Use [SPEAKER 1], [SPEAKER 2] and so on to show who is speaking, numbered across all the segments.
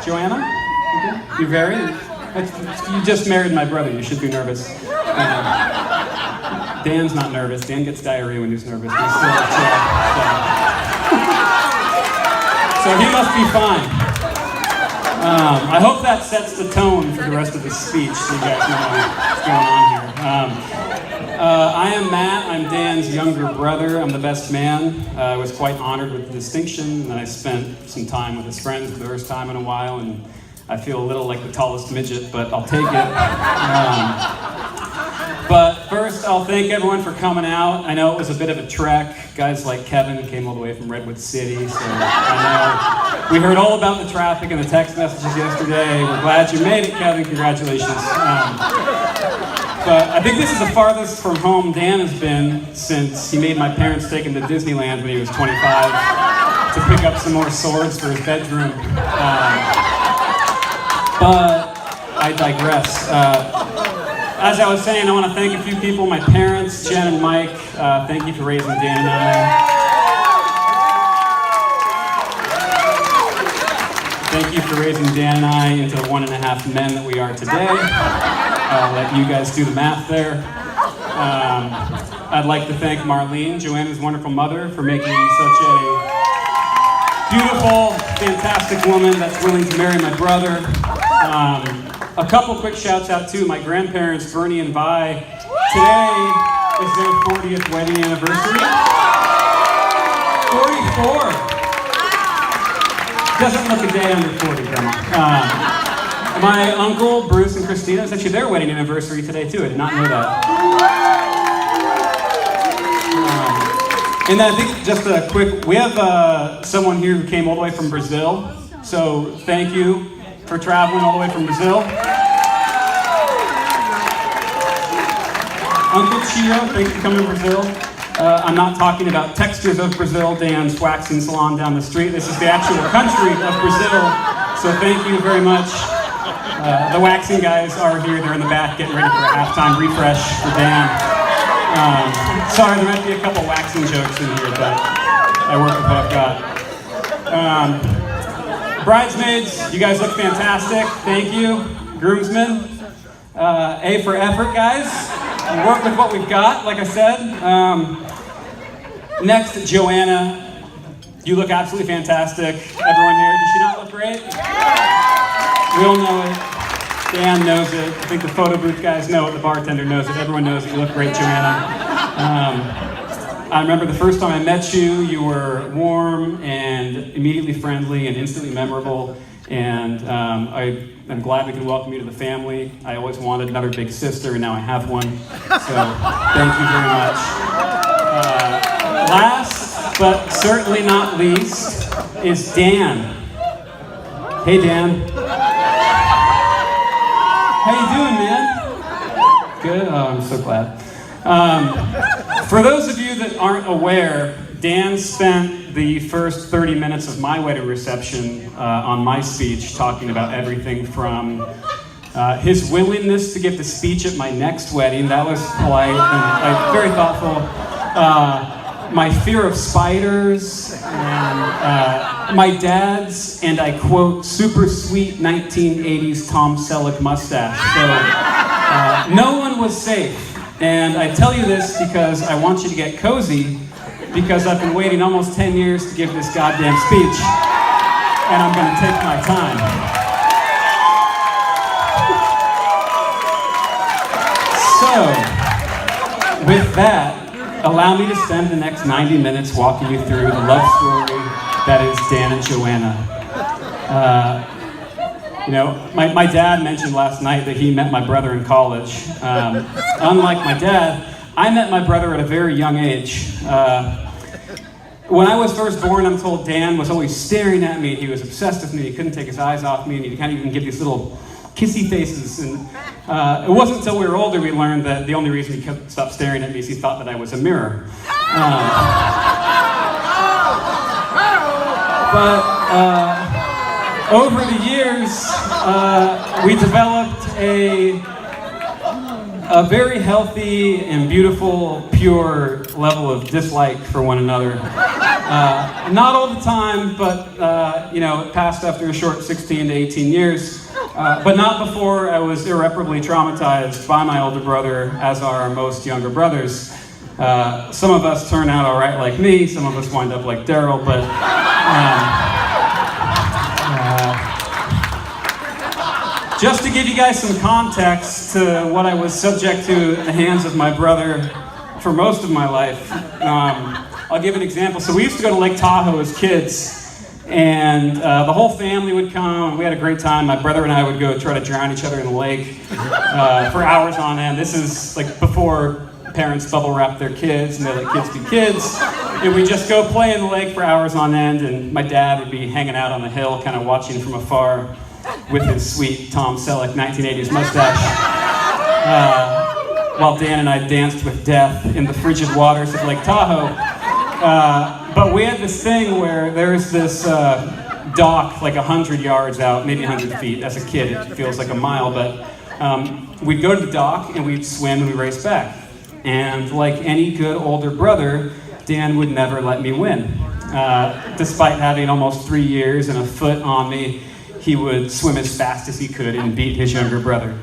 [SPEAKER 1] Joanna? You're very? You just married my brother. You should be nervous. Dan's not nervous. Dan gets diarrhea when he's nervous. He's still chill. So he must be fine. I hope that sets the tone for the rest of the speech so you guys know what's going on here. I am Matt. I'm Dan's younger brother. I'm the best man. I was quite honored with the distinction, and I spent some time with his friends for the first time in a while, and I feel a little like the tallest midget, but I'll take it. But first, I'll thank everyone for coming out. I know it was a bit of a trek. Guys like Kevin came all the way from Redwood City, so I know we heard all about the traffic and the text messages yesterday. We're glad you made it, Kevin. Congratulations. But I think this is the farthest from home Dan has been since he made my parents take him to Disneyland when he was 25 to pick up some more swords for his bedroom. But I digress. As I was saying, I want to thank a few people, my parents, Jen and Mike. Thank you for raising Dan and I. Thank you for raising Dan and I into the 1.5 men that we are today. I'll let you guys do the math there. I'd like to thank Marlene, Joanna's wonderful mother, for making such a beautiful, fantastic woman that's willing to marry my brother. A couple quick shouts out to my grandparents, Bernie and Vi. Today is their 40th wedding anniversary. 44! Doesn't look a day under 40, Grandma. My uncle, Bruce and Christina, it's actually their wedding anniversary today too. I did not know that. And then I think just a quick, we have someone here who came all the way from Brazil. So thank you for traveling all the way from Brazil. Uncle Chiro, thanks for coming to Brazil. I'm not talking about textures of Brazil, Dan's waxing salon down the street. This is the actual country of Brazil. So thank you very much. The waxing guys are here. They're in the back getting ready for a halftime refresh for Dan. Sorry, there might be a couple waxing jokes in here, but I work with what I've got. Bridesmaids, you guys look fantastic. Thank you. Groomsmen, A for effort, guys. We work with what we've got, like I said. Next, Joanna. You look absolutely fantastic. Everyone here, does she not look great? We all know it. Dan knows it. I think the photo booth guys know it. The bartender knows it. Everyone knows it. You look great, Joanna. I remember the first time I met you, you were warm and immediately friendly and instantly memorable. And I'm glad we could welcome you to the family. I always wanted another big sister, and now I have one. So thank you very much. Last, but certainly not least, is Dan. Hey, Dan. How you doing, man? Good? Oh, I'm so glad. For those of you that aren't aware, Dan spent the first 30 minutes of my wedding reception on my speech talking about everything from his willingness to give the speech at my next wedding. That was polite and very thoughtful. My fear of spiders, and my dad's, and I quote, super sweet 1980s Tom Selleck mustache. So no one was safe. And I tell you this because I want you to get cozy, because I've been waiting almost 10 years to give this goddamn speech, and I'm gonna take my time. So, with that, allow me to spend the next 90 minutes walking you through the love story that is Dan and Joanna. My dad mentioned last night that he met my brother in college. Unlike my dad, I met my brother at a very young age. When I was first born, I'm told Dan was always staring at me. He was obsessed with me. He couldn't take his eyes off me, and he kind of even give these little kissy faces. And it wasn't until we were older we learned that the only reason he couldn't stop staring at me is he thought that I was a mirror. But over the years, we developed a very healthy and beautiful, pure level of dislike for one another. Not all the time, but it passed after a short 16 to 18 years. But not before I was irreparably traumatized by my older brother, as are most younger brothers. Some of us turn out all right like me, some of us wind up like Daryl, but just to give you guys some context to what I was subject to at the hands of my brother for most of my life, I'll give an example. So we used to go to Lake Tahoe as kids, and the whole family would come, and we had a great time. My brother and I would go try to drown each other in the lake for hours on end. This is like before parents bubble wrap their kids and they let kids be kids. And we just go play in the lake for hours on end, and my dad would be hanging out on the hill, kind of watching from afar with his sweet Tom Selleck 1980s mustache, while Dan and I danced with death in the frigid waters of Lake Tahoe. But we had this thing where there's this dock like 100 yards out, maybe 100 feet. As a kid, it feels like a mile, but we'd go to the dock and we'd swim and we'd race back. And like any good older brother, Dan would never let me win. Despite having almost 3 years and a foot on me, he would swim as fast as he could and beat his younger brother.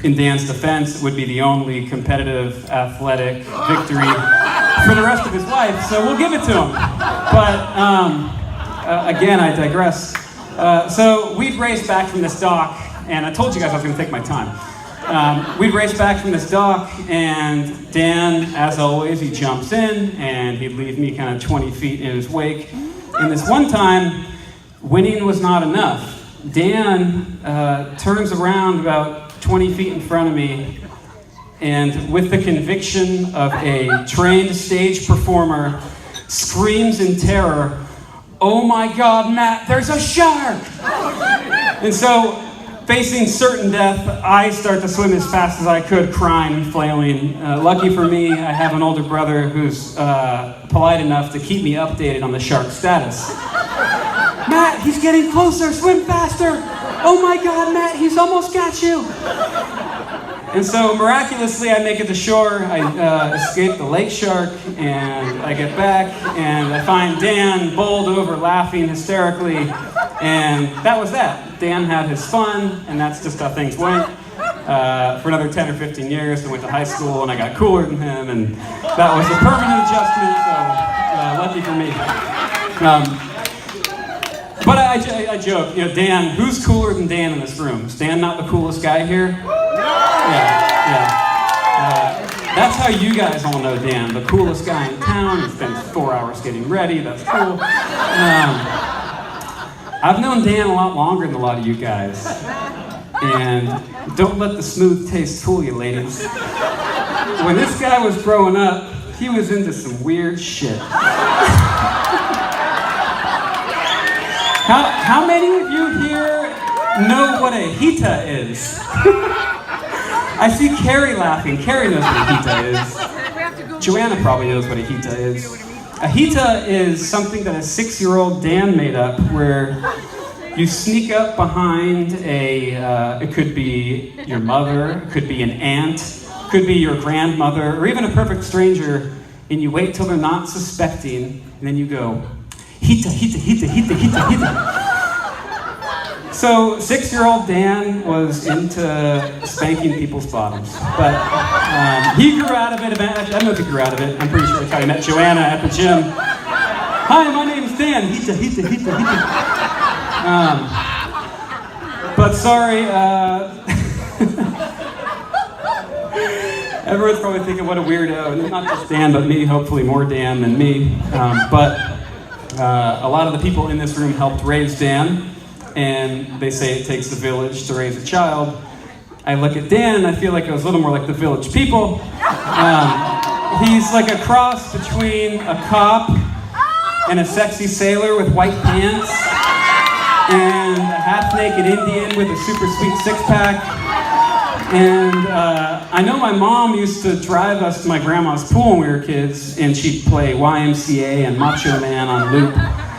[SPEAKER 1] In Dan's defense, it would be the only competitive athletic victory for the rest of his life, so we'll give it to him. But again, I digress. So we'd race back from this dock, and I told you guys I was going to take my time. We'd race back from this dock, and Dan, as always, he jumps in, and he'd leave me kind of 20 feet in his wake. And this one time, winning was not enough. Dan turns around about 20 feet in front of me, and with the conviction of a trained stage performer, screams in terror, "Oh my God, Matt, there's a shark!" And so, facing certain death, I start to swim as fast as I could, crying and flailing. Lucky for me, I have an older brother who's polite enough to keep me updated on the shark status. "Matt, he's getting closer, swim faster! Oh my God, Matt, he's almost got you!" And so miraculously, I make it to shore. I escape the lake shark, and I get back, and I find Dan bowled over, laughing hysterically, and that was that. Dan had his fun, and that's just how things went. For another 10 or 15 years, I went to high school, and I got cooler than him, and that was a permanent adjustment, so lucky for me. But I joke, Dan, who's cooler than Dan in this room? Is Dan not the coolest guy here? Yeah. That's how you guys all know Dan, the coolest guy in town. He spends 4 hours getting ready, that's cool. I've known Dan a lot longer than a lot of you guys. And don't let the smooth taste fool you, ladies. When this guy was growing up, he was into some weird shit. How many of you here know what a hita is? I see Carrie laughing. Carrie knows what a hita is. Joana probably knows what a hita is. A hita is something that a 6-year-old Dan made up, where you sneak up behind it could be your mother, it could be an aunt, it could be your grandmother, or even a perfect stranger, and you wait till they're not suspecting, and then you go, "Hita, hita, hita, hita, hita, hita." So 6-year-old Dan was into spanking people's bottoms, but he grew out of it. I don't know if he grew out of it. I'm pretty sure that's how he met Joana at the gym. "Hi, my name's Dan. Hita, hita, hita, hita." But sorry, everyone's probably thinking what a weirdo, and not just Dan, but me, hopefully more Dan than me. But a lot of the people in this room helped raise Dan, and they say it takes a village to raise a child. I look at Dan and I feel like I was a little more like the village people. He's like a cross between a cop and a sexy sailor with white pants, and a half-naked Indian with a super sweet six-pack. And I know my mom used to drive us to my grandma's pool when we were kids, and she'd play YMCA and Macho Man on loop.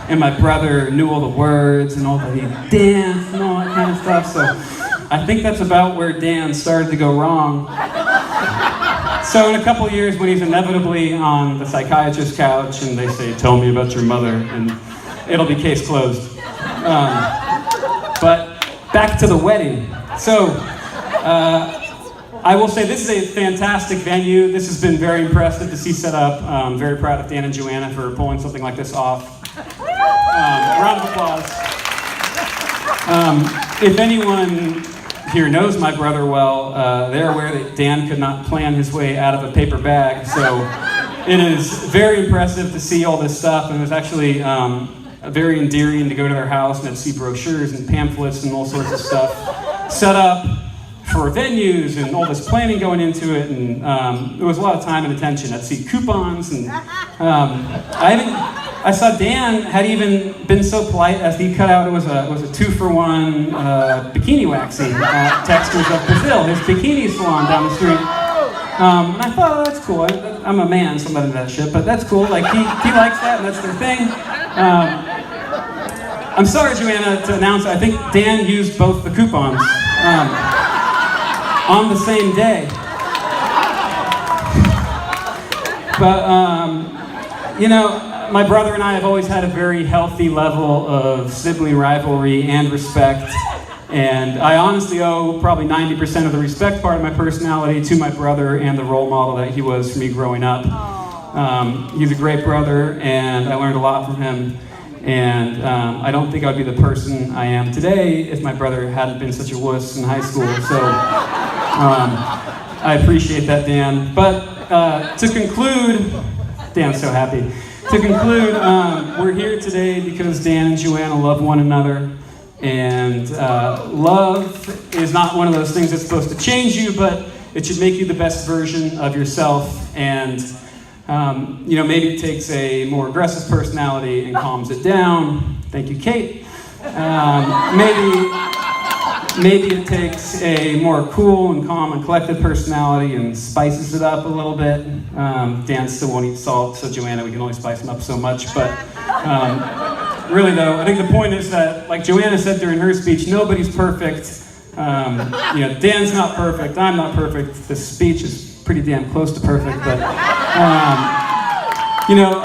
[SPEAKER 1] And my brother knew all the words and all the dance and all that kind of stuff. So I think that's about where Dan started to go wrong. So in a couple of years, when he's inevitably on the psychiatrist's couch and they say, "Tell me about your mother," and it'll be case closed. But back to the wedding. So I will say this is a fantastic venue. This has been very impressive to see set up. I'm very proud of Dan and Joanna for pulling something like this off. Round of applause. If anyone here knows my brother well, they're aware that Dan could not plan his way out of a paper bag, so it is very impressive to see all this stuff, and it was actually very endearing to go to their house and see brochures and pamphlets and all sorts of stuff set up for venues and all this planning going into it, and there was a lot of time and attention. I'd see coupons, and I saw Dan had even been so polite as he cut out, it was a 2-for-1 bikini waxing at Textures of Brazil, his bikini salon down the street. And I thought, oh, that's cool. I'm a man, so I'm not into that shit, but that's cool. Like, he likes that, and that's their thing. I'm sorry, Joanna, to announce, I think Dan used both the coupons on the same day. But, you know, my brother and I have always had a very healthy level of sibling rivalry and respect, and I honestly owe probably 90% of the respect part of my personality to my brother and the role model that he was for me growing up. He's a great brother, and I learned a lot from him, and I don't think I would be the person I am today if my brother hadn't been such a wuss in high school, so I appreciate that, Dan. But to conclude, Dan's so happy. To conclude, we're here today because Dan and Joanna love one another, and love is not one of those things that's supposed to change you, but it should make you the best version of yourself, and you know, maybe it takes a more aggressive personality and calms it down. Thank you, Kate. Maybe it takes a more cool and calm and collected personality and spices it up a little bit. Dan still won't eat salt, so Joanna, we can only spice him up so much. But really though, I think the point is that, like Joanna said during her speech, nobody's perfect. You know, Dan's not perfect, I'm not perfect. This speech is pretty damn close to perfect, but you know,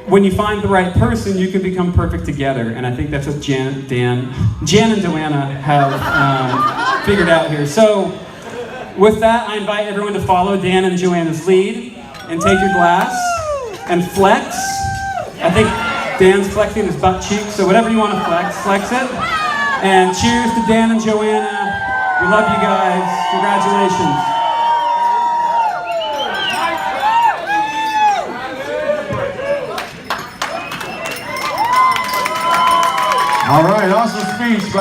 [SPEAKER 1] when you find the right person, you can become perfect together, and I think that's what Jan and Joanna have figured out here. So, with that, I invite everyone to follow Dan and Joanna's lead, and take your glass, and flex. I think Dan's flexing his butt cheek, so whatever you want to flex it. And cheers to Dan and Joanna. We love you guys. Congratulations.
[SPEAKER 2] All right, awesome speech.